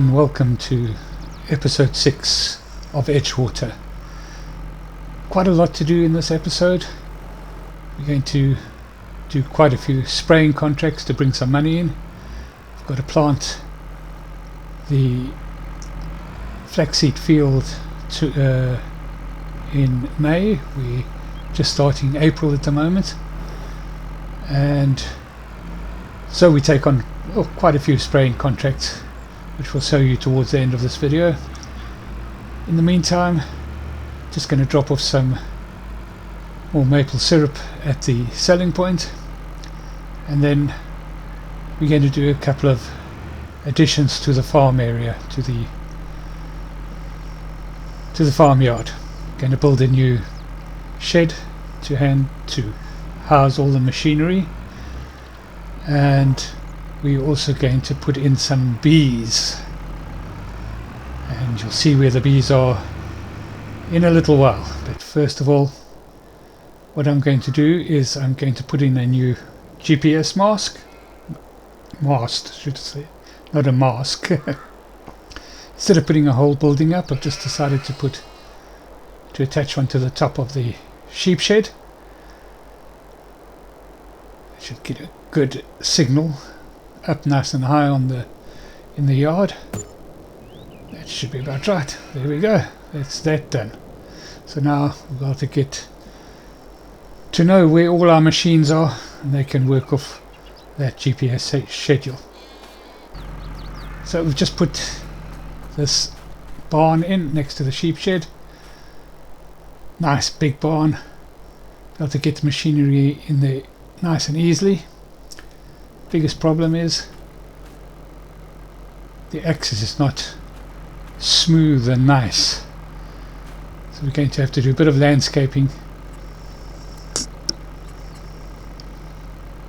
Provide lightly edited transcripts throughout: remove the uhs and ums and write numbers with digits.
and welcome to episode 6 of Edgewater. Quite a lot to do in this episode. We're going to do quite a few spraying contracts to bring some money in. We've got to plant the flaxseed field in May. We're just starting April at the moment, and so we take on quite a few spraying contracts, which we'll show you towards the end of this video. In the meantime, just going to drop off some more maple syrup at the selling point, and then we're going to do a couple of additions to the farm area, to the farmyard. Going to build a new shed to house all the machinery, and we're also going to put in some bees, and you'll see where the bees are in a little while. But first of all, what I'm going to do is I'm going to put in a new GPS mast should I say, not a mask. Instead of putting a whole building up, I've just decided to attach one to the top of the sheep shed. It should get a good signal up nice and high in the yard. That should be about right. There we go. That's that done. So now we've got to get to know where all our machines are, and they can work off that GPS schedule. So we've just put this barn in next to the sheep shed. Nice big barn. Able to get the machinery in there nice and easily. Biggest problem is the axis is not smooth and nice, so we're going to have to do a bit of landscaping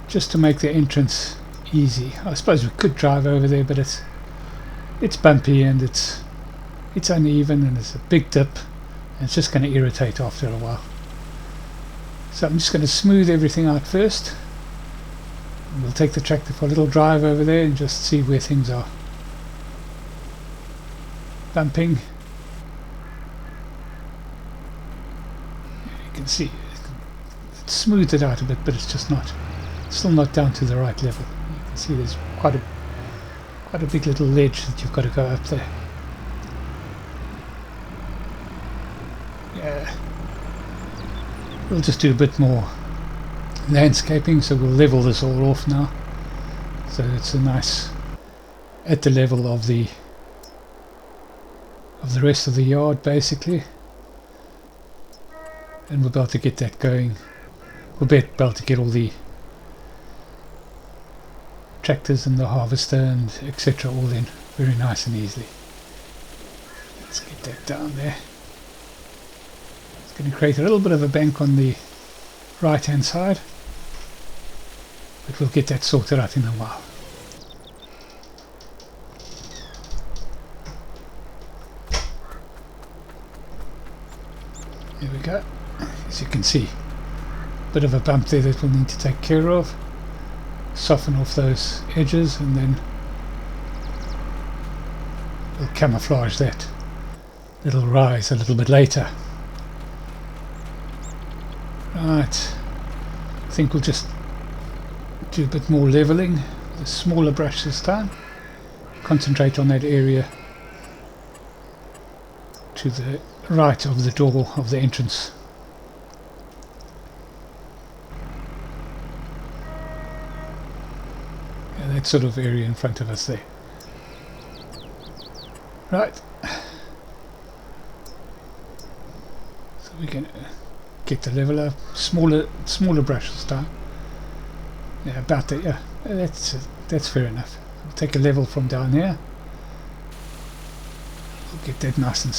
just to make the entrance easy. I suppose we could drive over there, but it's bumpy and it's uneven and it's a big dip, and it's just going to irritate after a while. So I'm just going to smooth everything out first. We'll take the tractor for a little drive over there and just see where things are bumping. You can see it's smoothed it out a bit, but it's just still not down to the right level. You can see there's quite a big little ledge that you've got to go up there. Yeah, we'll just do a bit more landscaping, so we'll level this all off now, so it's a nice at the level of the rest of the yard basically, and we're about to get that going. We're about to get all the tractors and the harvester and etc. all in very nice and easily. Let's get that down there. It's going to create a little bit of a bank on the right hand side, but we'll get that sorted out in a while. There we go. As you can see, a bit of a bump there that we'll need to take care of. Soften off those edges, and then we'll camouflage that little rise a little bit later. Right, I think we'll just do a bit more leveling, a smaller brush this time. Concentrate on that area to the right of the door of the entrance. Yeah, that sort of area in front of us there. Right, so we can get the level up. Smaller brush this time. Yeah, about that. Yeah, that's fair enough. We'll take a level from down here. We'll get that nice and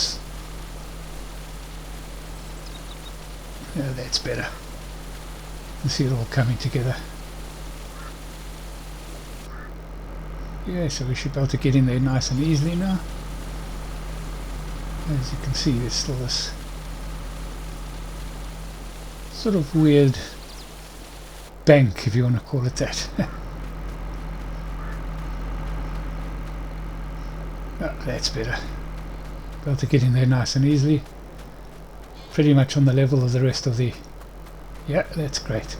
yeah, that's better. You see it all coming together. Yeah, so we should be able to get in there nice and easily now. As you can see, there's still this sort of weird bank, if you want to call it that. That's better. Be able to get in there nice and easily. Pretty much on the level of the rest of the... Yeah, that's great.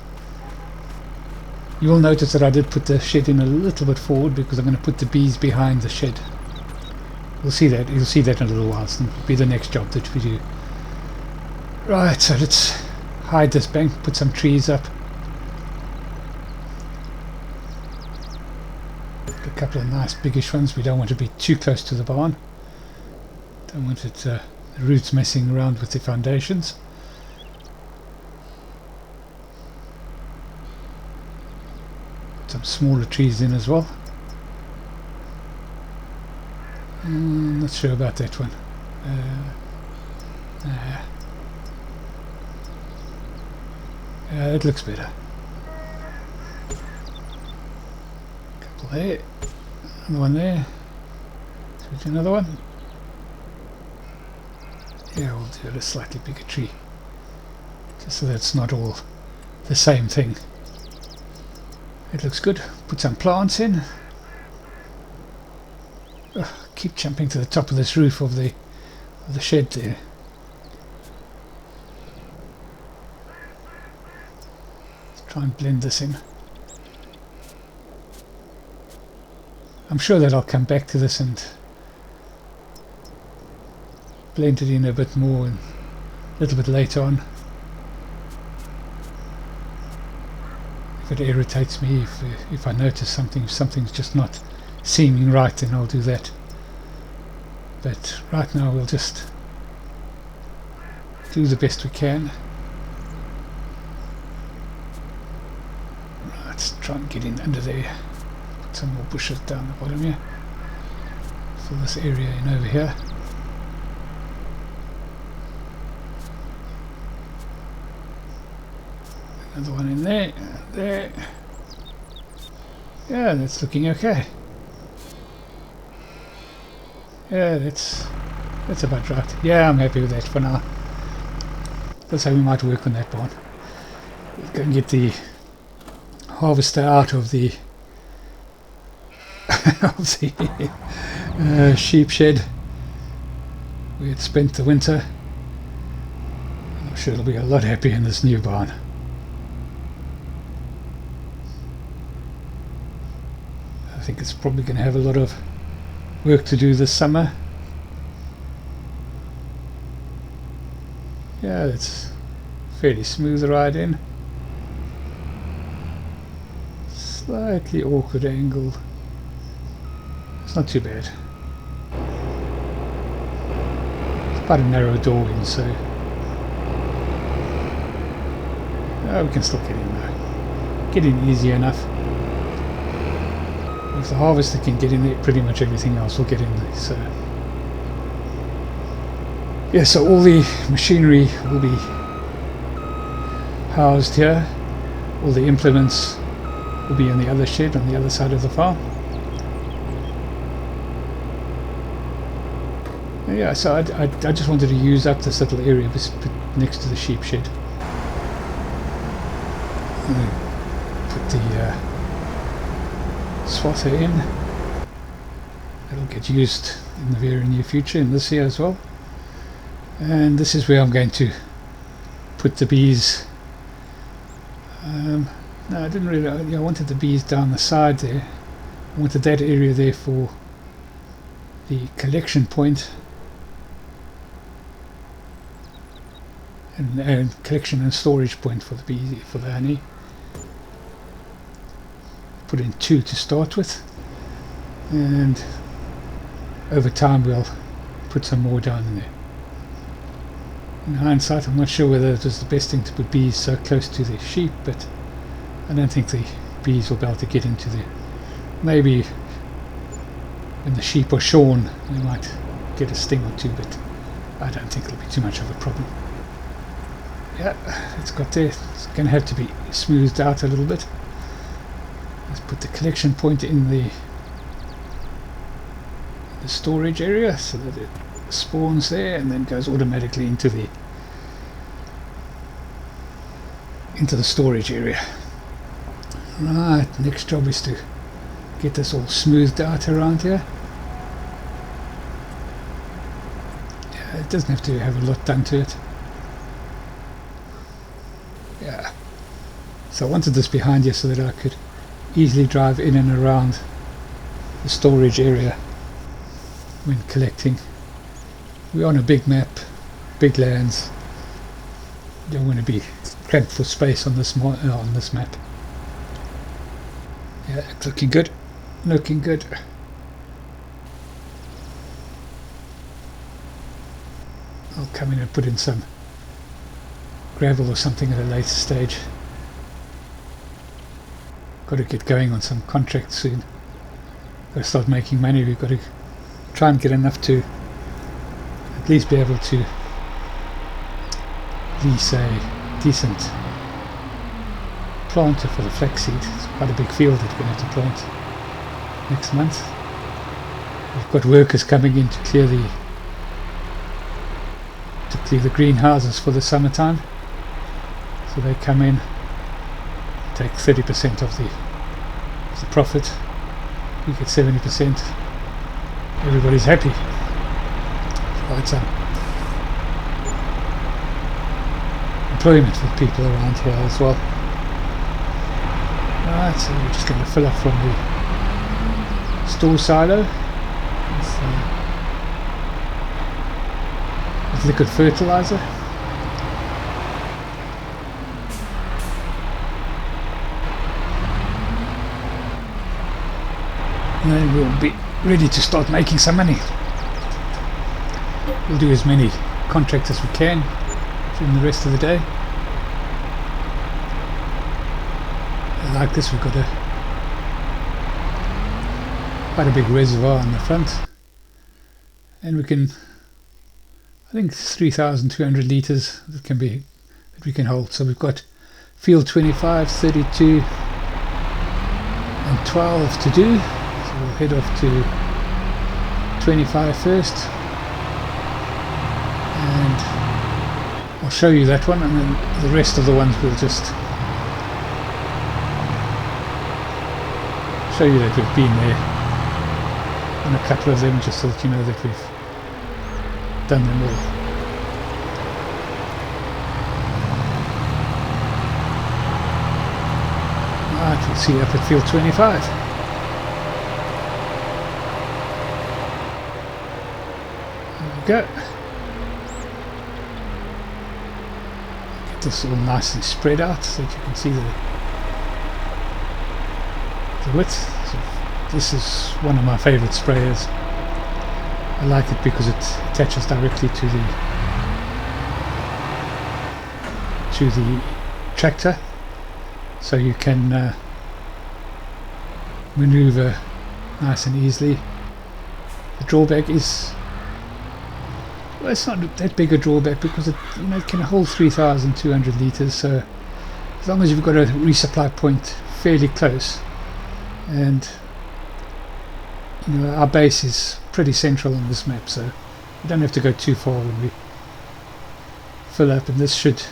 You will notice that I did put the shed in a little bit forward because I'm going to put the bees behind the shed. You'll see that in a little while. So it'll be the next job that we do. Right, so let's hide this bank, put some trees up. A couple of nice biggish ones. We don't want to be too close to the barn. Don't want it, the roots messing around with the foundations. Some smaller trees in as well. Not sure about that one. It looks better. Couple there. Another one there. Switch another one. Yeah, we'll do a slightly bigger tree. Just so that it's not all the same thing. It looks good. Put some plants in. Ugh, keep jumping to the top of this roof of the shed there. Let's try and blend this in. I'm sure that I'll come back to this and blend it in a bit more and a little bit later on. If it irritates me, if I notice something's just not seeming right, then I'll do that. But right now we'll just do the best we can. Right, let's try and get in under there. Put some more bushes down the bottom here. Fill this area in over here. Another one in there, there. Yeah, that's looking okay. Yeah, that's about right. Yeah, I'm happy with that for now. That's how we might work on that barn. We'll go and get the harvester out of the sheep shed. We had spent the winter. I'm sure it'll be a lot happier in this new barn. I think it's probably going to have a lot of work to do this summer. Yeah, it's fairly smooth ride in. Slightly awkward angle. It's not too bad. It's quite a narrow door in, so we can still get in though. Get in easy enough. If the harvester can get in there, pretty much everything else will get in there. So yeah, so all the machinery will be housed here. All the implements will be in the other shed on the other side of the farm. And yeah, so I just wanted to use up this little area next to the sheep shed. Put the swather in. It'll get used in the very near future, in this year as well. And this is where I'm going to put the bees. No, I didn't really. I wanted the bees down the side there. I wanted that area there for the collection point and collection and storage point for the bees, for the honey. Put in 2 to start with, and over time we'll put some more down in there. In hindsight, I'm not sure whether it was the best thing to put bees so close to the sheep, but I don't think the bees will be able to get into there. Maybe when the sheep are shorn they might get a sting or two, but I don't think it'll be too much of a problem. Yeah, it's got there. It's going to have to be smoothed out a little bit. Let's put the collection point in the storage area so that it spawns there and then goes automatically into the storage area. Right, next job is to get this all smoothed out around here. doesn't have to have a lot done to it. Yeah. So I wanted this behind here so that I could easily drive in and around the storage area when collecting. We're on a big map, big lands. You don't want to be cramped for space on this map. Yeah, it's looking good. Looking good. I'll come in and put in some gravel or something at a later stage. Got to get going on some contracts soon. Got to start making money. We've got to try and get enough to at least be able to lease a decent planter for the flaxseed. It's quite a big field that we're going to have to plant next month. We've got workers coming in to clear the greenhouses for the summertime. So they come in, take 30% of the profit. We get 70%. Everybody's happy. Quite some employment for people around here as well. Right, so we're just going to fill up from the store silo with liquid fertilizer. And then we'll be ready to start making some money. We'll do as many contracts as we can during the rest of the day. Like this, we've got quite a big reservoir on the front, and we can, I think, 3,200 litres that we can hold. So we've got field 25, 32 and 12 to do. So we'll head off to 25 first, and I'll show you that one, and then the rest of the ones we'll just show you that we've been there on a couple of them, just so that you know that we've done them all. Right, we'll see you up at field 25. There we go. Get this all nicely spread out so that you can see the width. So this is one of my favorite sprayers. I like it because it attaches directly to the tractor, so you can maneuver nice and easily. The drawback is, well, it's not that big a drawback because it can hold 3,200 litres, so as long as you've got a resupply point fairly close, and our base is pretty central on this map, so we don't have to go too far when we fill up, and this should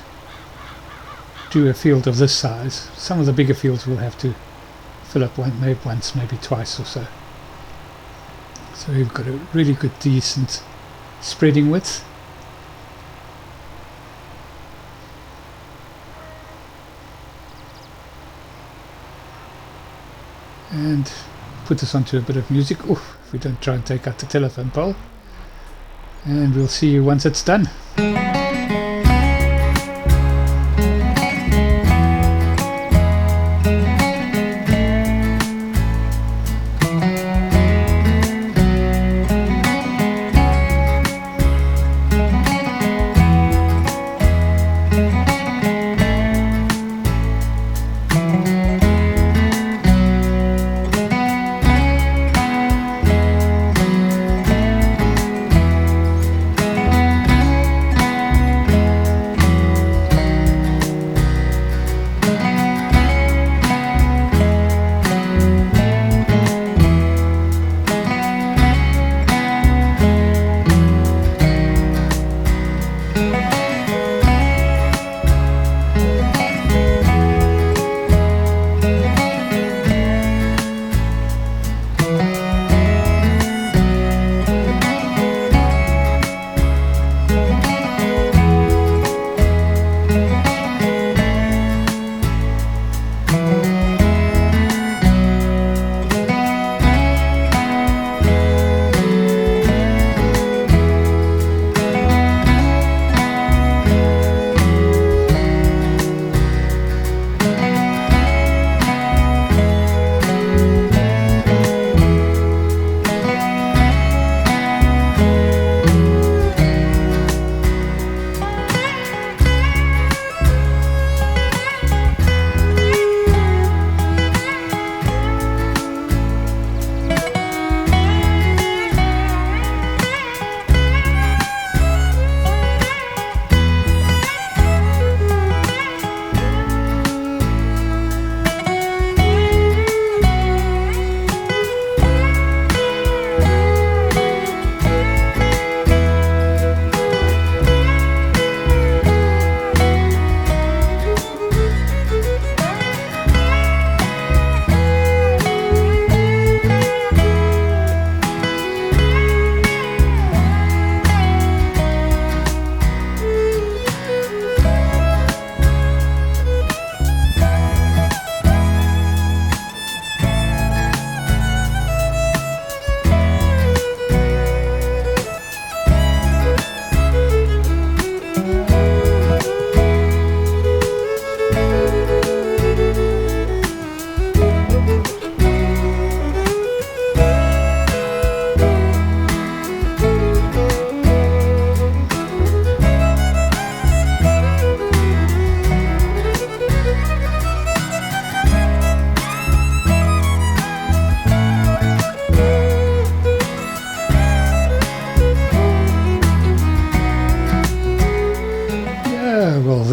do a field of this size. Some of the bigger fields will have to fill up once, maybe twice or so. So we've got a really good, decent spreading width. And put this onto a bit of music. Oof, if we don't try and take out the telephone pole. And we'll see you once it's done.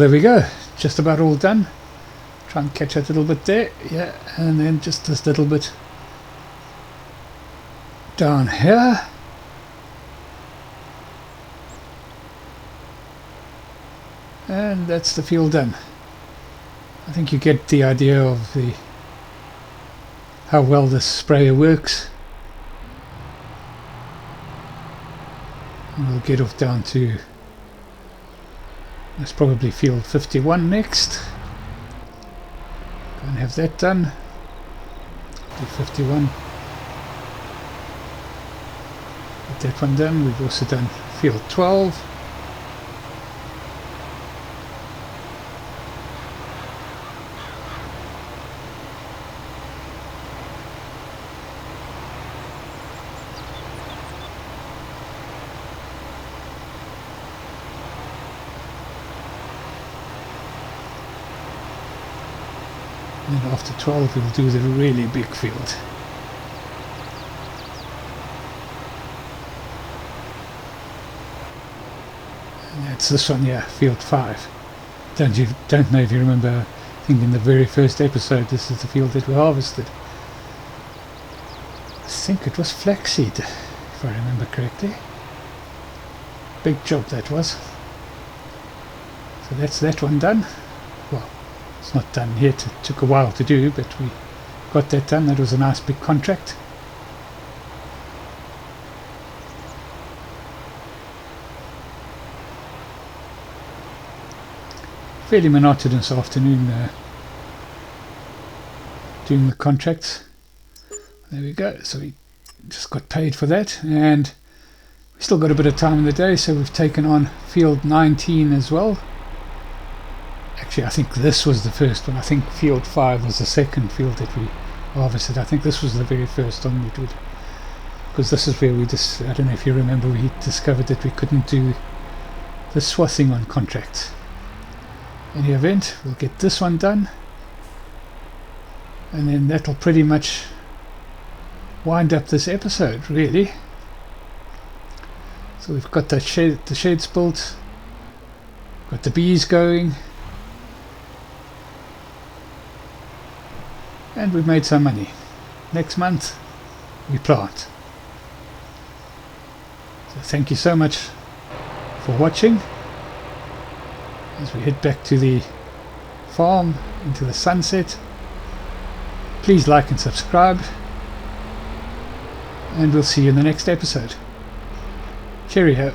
there we go, just about all done. Try and catch that little bit there, yeah, and then just this little bit down here. And that's the field done. I think you get the idea of how well this sprayer works. And we'll get off down to, that's probably field 51 next. Go and have that done. Do 51. Get that one done. We've also done field 12. And then after 12 we'll do the really big field. And that's this one here, field 5. Don't know if you remember, I think in the very first episode this is the field that we harvested. I think it was flaxseed, if I remember correctly. Big job that was. So that's that one done. Well, it's not done yet, it took a while to do, but we got that done. That was a nice big contract. Fairly monotonous afternoon doing the contracts. There we go, so we just got paid for that, and we still got a bit of time in the day, so we've taken on field 19 as well. Actually, I think this was the first one. I think field 5 was the second field that we harvested. I think this was the very first one we did, because this is where we just, I don't know if you remember, we discovered that we couldn't do the swathing on contracts. In the event, we'll get this one done, and then that'll pretty much wind up this episode, really. So we've got the sheds built, got the bees going, and we've made some money. Next month we plant. So thank you so much for watching as we head back to the farm into the sunset. Please like and subscribe, and we'll see you in the next episode. Cheerio.